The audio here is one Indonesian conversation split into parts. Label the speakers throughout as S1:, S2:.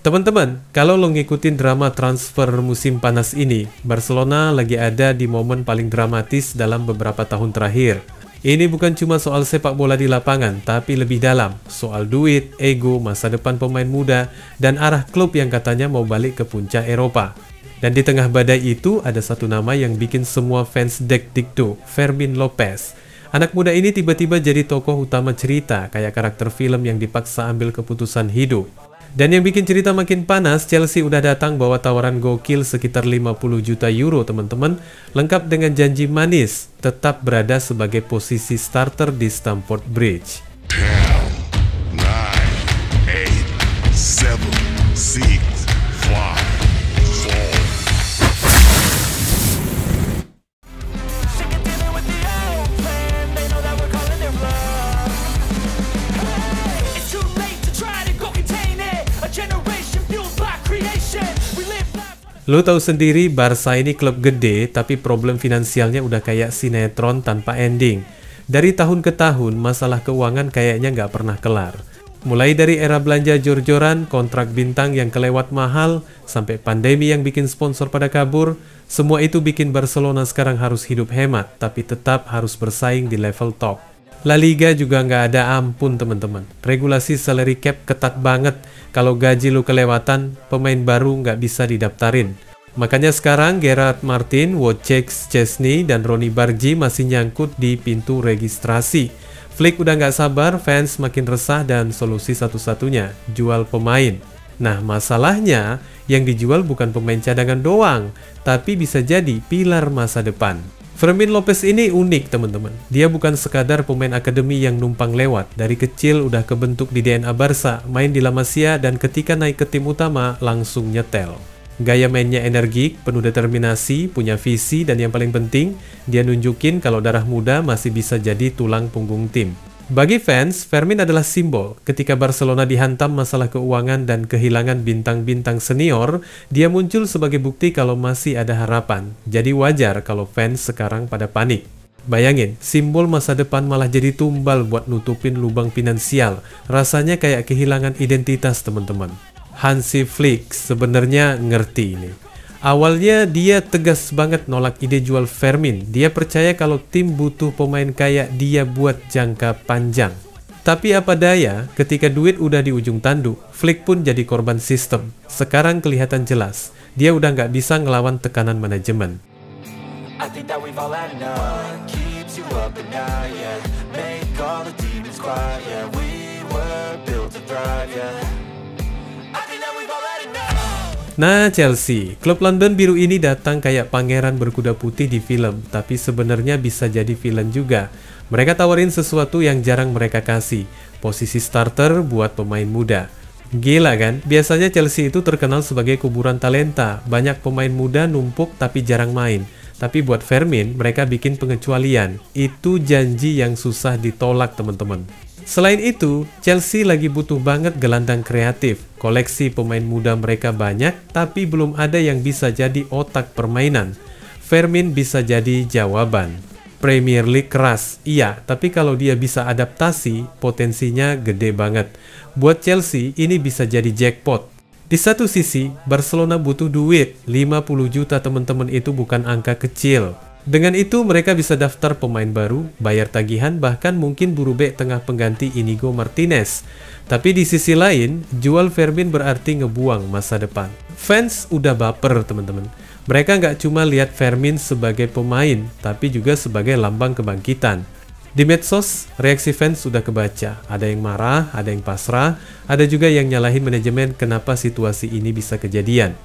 S1: Teman-teman, kalau lo ngikutin drama transfer musim panas ini, Barcelona lagi ada di momen paling dramatis dalam beberapa tahun terakhir. Ini bukan cuma soal sepak bola di lapangan, tapi lebih dalam, soal duit, ego, masa depan pemain muda, dan arah klub yang katanya mau balik ke puncak Eropa. Dan di tengah badai itu, ada satu nama yang bikin semua fans dek-dikduk, Fermín López. Anak muda ini tiba-tiba jadi tokoh utama cerita, kayak karakter film yang dipaksa ambil keputusan hidup. Dan yang bikin cerita makin panas, Chelsea udah datang bawa tawaran gokil sekitar 50 juta euro teman-teman, lengkap dengan janji manis, tetap berada sebagai posisi starter di Stamford Bridge.
S2: 10, 9, 8, 7, 6, 5, 4.
S1: Lo tahu sendiri Barca ini klub gede, tapi problem finansialnya udah kayak sinetron tanpa ending. Dari tahun ke tahun, masalah keuangan kayaknya nggak pernah kelar. Mulai dari era belanja jor-joran, kontrak bintang yang kelewat mahal, sampai pandemi yang bikin sponsor pada kabur, semua itu bikin Barcelona sekarang harus hidup hemat, tapi tetap harus bersaing di level top. La Liga juga nggak ada ampun teman-teman. Regulasi salary cap ketat banget. Kalau gaji lu kelewatan, pemain baru nggak bisa didaftarin. Makanya sekarang Gerard Martin, Wojciech Szczesny, dan Ronny Bargi masih nyangkut di pintu registrasi. Flick udah nggak sabar, fans makin resah, dan solusi satu-satunya, jual pemain. Nah masalahnya, yang dijual bukan pemain cadangan doang, tapi bisa jadi pilar masa depan. Fermín López ini unik teman-teman. Dia bukan sekadar pemain akademi yang numpang lewat. Dari kecil udah kebentuk di DNA Barca, main di La Masia, dan ketika naik ke tim utama langsung nyetel. Gaya mainnya energik, penuh determinasi, punya visi, dan yang paling penting, dia nunjukin kalau darah muda masih bisa jadi tulang punggung tim. Bagi fans, Fermín adalah simbol. Ketika Barcelona dihantam masalah keuangan dan kehilangan bintang-bintang senior, dia muncul sebagai bukti kalau masih ada harapan. Jadi wajar kalau fans sekarang pada panik. Bayangin, simbol masa depan malah jadi tumbal buat nutupin lubang finansial. Rasanya kayak kehilangan identitas teman-teman. Hansi Flick sebenarnya ngerti ini. Awalnya dia tegas banget nolak ide jual Fermín. Dia percaya kalau tim butuh pemain kayak dia buat jangka panjang. Tapi apa daya, ketika duit udah di ujung tanduk, Flick pun jadi korban sistem. Sekarang kelihatan jelas, dia udah nggak bisa ngelawan tekanan manajemen. Nah Chelsea, klub London biru ini datang kayak pangeran berkuda putih di film, tapi sebenarnya bisa jadi villain juga. Mereka tawarin sesuatu yang jarang mereka kasih, posisi starter buat pemain muda. Gila kan, biasanya Chelsea itu terkenal sebagai kuburan talenta, banyak pemain muda numpuk tapi jarang main. Tapi buat Fermín, mereka bikin pengecualian, itu janji yang susah ditolak teman-teman. Selain itu, Chelsea lagi butuh banget gelandang kreatif. Koleksi pemain muda mereka banyak, tapi belum ada yang bisa jadi otak permainan. Fermín bisa jadi jawaban. Premier League keras, iya, tapi kalau dia bisa adaptasi, potensinya gede banget. Buat Chelsea, ini bisa jadi jackpot. Di satu sisi, Barcelona butuh duit, 50 juta teman-teman itu bukan angka kecil. Dengan itu mereka bisa daftar pemain baru, bayar tagihan, bahkan mungkin buru bek tengah pengganti Inigo Martinez. Tapi di sisi lain, jual Fermín berarti ngebuang masa depan. Fans udah baper teman-teman. Mereka nggak cuma lihat Fermín sebagai pemain, tapi juga sebagai lambang kebangkitan. Di medsos, reaksi fans sudah kebaca. Ada yang marah, ada yang pasrah, ada juga yang nyalahin manajemen kenapa situasi ini bisa kejadian.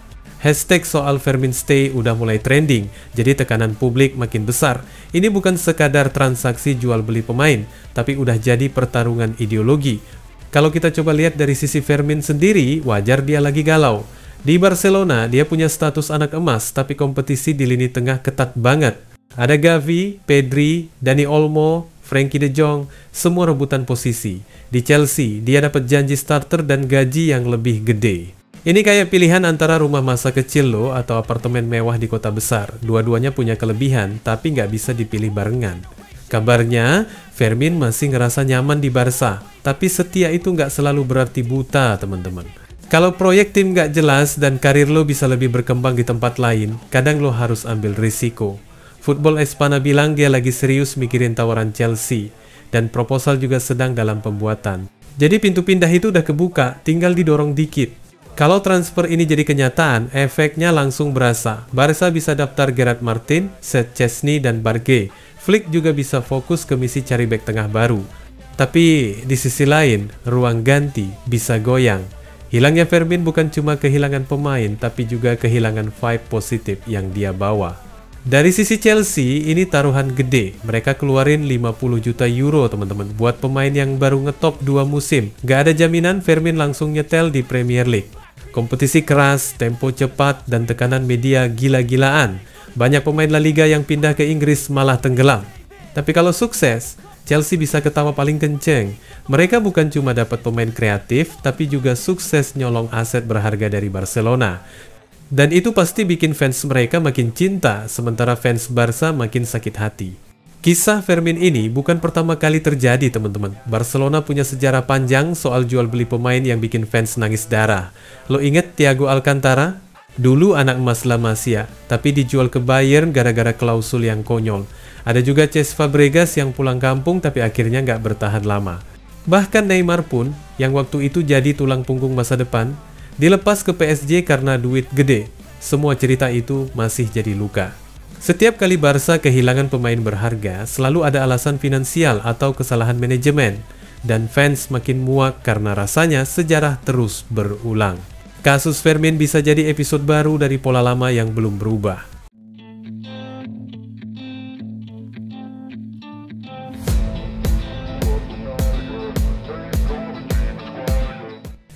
S1: Hashtag soal Fermín stay udah mulai trending, jadi tekanan publik makin besar. Ini bukan sekadar transaksi jual beli pemain, tapi udah jadi pertarungan ideologi. Kalau kita coba lihat dari sisi Fermín sendiri, wajar dia lagi galau. Di Barcelona, dia punya status anak emas, tapi kompetisi di lini tengah ketat banget. Ada Gavi, Pedri, Dani Olmo, Frenkie de Jong, semua rebutan posisi. Di Chelsea, dia dapat janji starter dan gaji yang lebih gede. Ini kayak pilihan antara rumah masa kecil lo atau apartemen mewah di kota besar. Dua-duanya punya kelebihan, tapi nggak bisa dipilih barengan. Kabarnya, Fermín masih ngerasa nyaman di Barca, tapi setia itu nggak selalu berarti buta, teman-teman. Kalau proyek tim nggak jelas dan karir lo bisa lebih berkembang di tempat lain, kadang lo harus ambil risiko. Football Espana bilang dia lagi serius mikirin tawaran Chelsea, dan proposal juga sedang dalam pembuatan. Jadi pintu pindah itu udah kebuka, tinggal didorong dikit. Kalau transfer ini jadi kenyataan, efeknya langsung berasa. Barca bisa daftar Gerard Martin, Seth Chesney, dan Barge. Flick juga bisa fokus ke misi cari bek tengah baru. Tapi di sisi lain, ruang ganti bisa goyang. Hilangnya Fermin bukan cuma kehilangan pemain, tapi juga kehilangan vibe positif yang dia bawa. Dari sisi Chelsea, ini taruhan gede. Mereka keluarin 50 juta euro teman-teman buat pemain yang baru ngetop 2 musim. Gak ada jaminan Fermin langsung nyetel di Premier League. Kompetisi keras, tempo cepat, dan tekanan media gila-gilaan. Banyak pemain La Liga yang pindah ke Inggris malah tenggelam. Tapi kalau sukses, Chelsea bisa ketawa paling kenceng. Mereka bukan cuma dapat pemain kreatif, tapi juga sukses nyolong aset berharga dari Barcelona. Dan itu pasti bikin fans mereka makin cinta, sementara fans Barca makin sakit hati. Kisah Fermin ini bukan pertama kali terjadi teman-teman. Barcelona punya sejarah panjang soal jual beli pemain yang bikin fans nangis darah. Lo inget Thiago Alcantara? Dulu anak emas La Masia, tapi dijual ke Bayern gara-gara klausul yang konyol. Ada juga Cesc Fabregas yang pulang kampung tapi akhirnya nggak bertahan lama. Bahkan Neymar pun, yang waktu itu jadi tulang punggung masa depan, dilepas ke PSG karena duit gede. Semua cerita itu masih jadi luka. Setiap kali Barca kehilangan pemain berharga, selalu ada alasan finansial atau kesalahan manajemen. Dan fans makin muak karena rasanya sejarah terus berulang. Kasus Fermin bisa jadi episode baru dari pola lama yang belum berubah.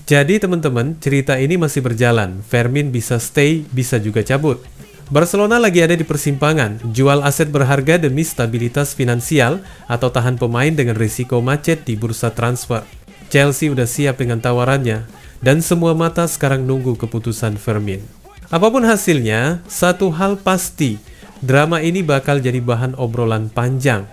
S1: Jadi teman-teman, cerita ini masih berjalan. Fermin bisa stay, bisa juga cabut. Barcelona lagi ada di persimpangan, jual aset berharga demi stabilitas finansial atau tahan pemain dengan risiko macet di bursa transfer. Chelsea udah siap dengan tawarannya, dan semua mata sekarang nunggu keputusan Fermin. Apapun hasilnya, satu hal pasti, drama ini bakal jadi bahan obrolan panjang.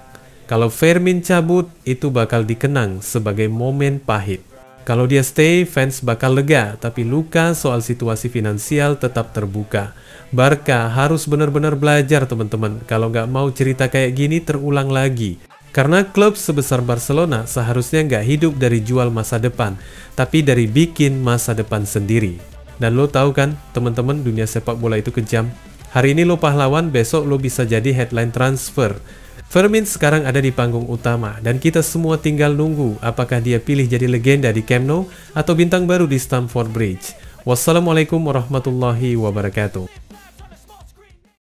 S1: Kalau Fermin cabut, itu bakal dikenang sebagai momen pahit. Kalau dia stay, fans bakal lega, tapi luka soal situasi finansial tetap terbuka. Barca harus benar-benar belajar teman-teman, kalau nggak mau cerita kayak gini terulang lagi. Karena klub sebesar Barcelona seharusnya nggak hidup dari jual masa depan, tapi dari bikin masa depan sendiri. Dan lo tahu kan, teman-teman, dunia sepak bola itu kejam. Hari ini lo pahlawan, besok lo bisa jadi headline transfer. Fermin sekarang ada di panggung utama, dan kita semua tinggal nunggu apakah dia pilih jadi legenda di Camp Nou atau bintang baru di Stamford Bridge. Wassalamualaikum warahmatullahi wabarakatuh.